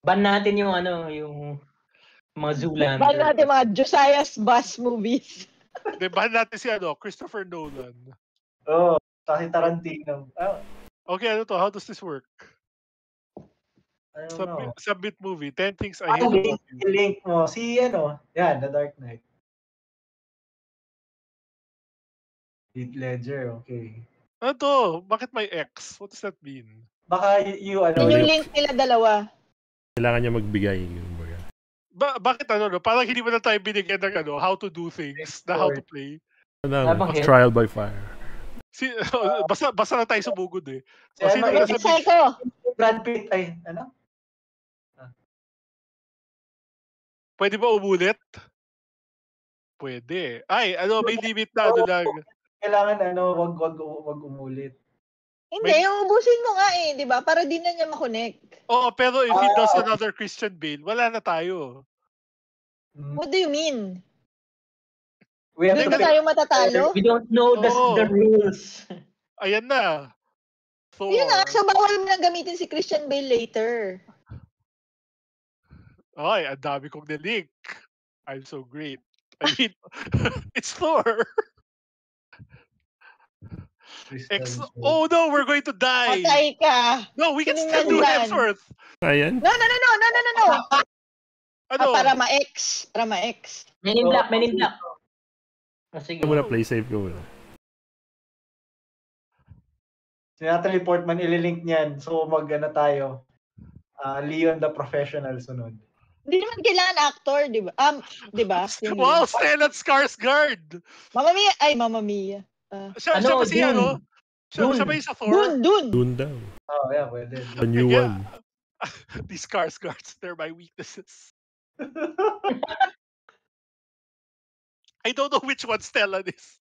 Ban natin yung yung mga Zoolander. Ban natin mga Josiah's Bus movies. Ban natin si Christopher Nolan. Si Tarantino. Okay, to? How does this work? I don't know. Submit movie. 10 things I hate about you. Link mo. Yan, The Dark Knight. Heath Ledger, okay. Ano to? Bakit may X? What does that mean? Baka yung link nila dalawa. Kailangan niya magbigay. Bakit parang hindi mo na tayo binigyan ng how to do things, na how to play. Trial by fire. Basta na tayo sumugod eh. Brad Pitt, Pwede ba umulit? Pwede. Ay, may limit na lang. Kailangan wag umulit. Hindi, ubusin mo nga di ba? Para di na niya makonect. Oo, pero if he does another Christian Bale, wala na tayo. What do you mean? Doon na tayo matatalo? We don't know the rules. Ayan na. So, yun na, so bawal mo nang gamitin si Christian Bale later. Ay, ang dami kong nilink. I'm so great. I mean, it's Thor. Oh no, we're going to die. Patay ka. No, we can still do Hemsworth. Ayan. No. Para ma-X. Men in Black. Sige. Muna play safe ko muna. Si Natalie Portman, ililink niyan. So, tayo. Leon the Professional sunod. Hindi naman kailangan actor, di ba? Di ba? Wow, Stellan Skarsgård! Mamma Mia. Siya ba siya, Siya ba yung sa Thor? Dune daw. Oh, yeah, pwede. A new one. These Skarsgårds, they're my weaknesses. I don't know which one Stellan is.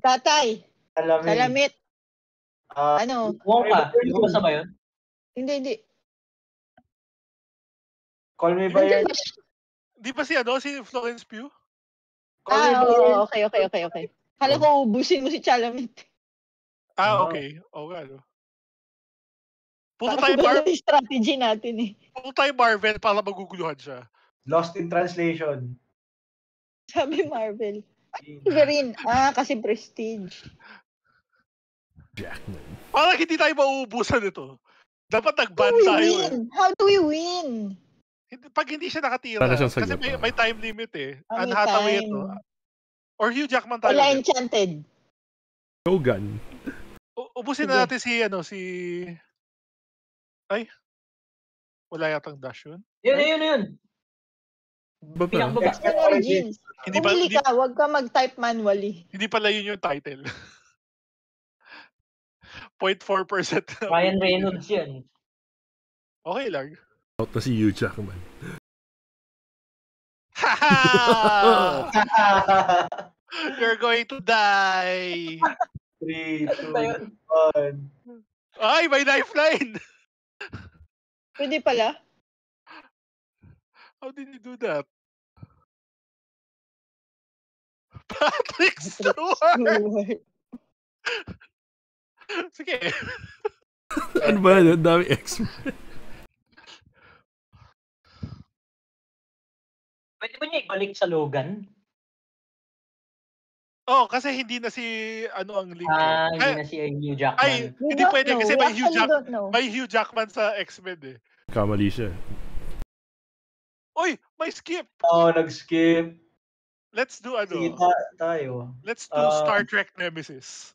Tatay. Salamit. Wonka. Basta ba yun? Hindi. Call Me By Your Name. Di ba si Florence Pugh? Okay. Kala ko ubusin mo si Chalamet. Okay. Puto tayo strategy natin Puto tayo Marvel para maguguluhan siya. Lost in Translation. Sabi Marvel. Wolverine. Kasi Prestige. Jackman. Parang hindi tayo mauubusan ito. Dapat nag-ban tayo. How do we win? Pag hindi siya nakatira. Kasi may time limit Anne Hathaway ito. Or Hugh Jackman tayo. Wala Enchanted. Logan. Ubusin na natin si... Ay. Wala yatang dash yun. Yun. Pinakababa. Origins. Pumili ka, huwag ka mag-type manually. Hindi pala yun yung title. 0.4%. Ryan Reynolds yan. Okay lang. Out na si Hugh Jackman. You're going to die. 3, 2, 1. Ay, may lifeline. Pwede pala. How did you do that? Patrick Stewart. Sige. Ano ba? Ang dami X-Men. Pwede ba niya ibalik sa Logan? Kasi hindi na si ang link. Hindi na si Hugh Jackman. Ay, hindi pwede kasi may Hugh Jackman sa X-Men Kamali siya. Uy, may skip. Nag-skip. Let's do tayo. Let's do Star Trek Nemesis.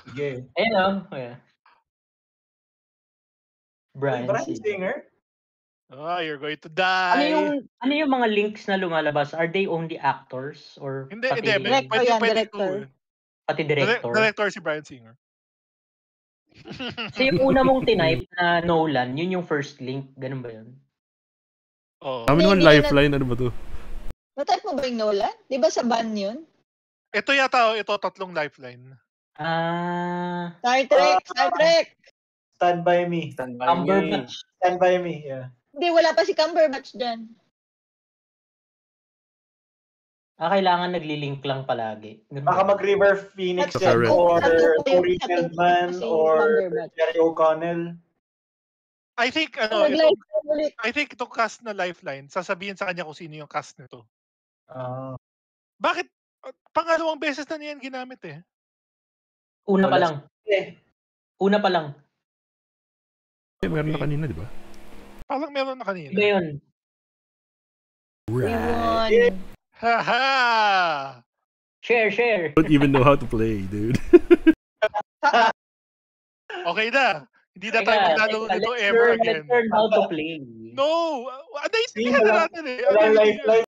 Sige. Ayun Bryan Singer? You're going to die. Ano yung mga links na lumalabas? Are they only actors or hindi, director. Pati director. Director si Bryan Singer. So yung una mong tinype na Nolan, yun yung first link, ganun ba yun? Kami naman lifeline, ano ba to? Na-type mo ba yung Nolan? Di ba sa ban yun? Ito yata, tatlong lifeline. Star Trek! Stand By Me. Stand By Me, yeah. Hindi, wala pa si Cumberbatch dyan. Kailangan nagli-link lang palagi. Baka mag-River Phoenix or Corey Feldman or Jerry O'Connell. I think, Mag-lifeline ulit. I think itong cast na Lifeline, sasabihin sa kanya kung sino yung cast nito. Bakit? Pangalawang beses na niyan ginamit eh. Una pa lang. Una pa lang. Meron na kanina, di ba? Parang meron na kanina. Iba yun. Right. Haha! Share. Don't even know how to play, dude. Okay na. Hindi na tayo maglalaro nito ever again. Let's learn how to play. No! Hindi na natin eh. Lifeline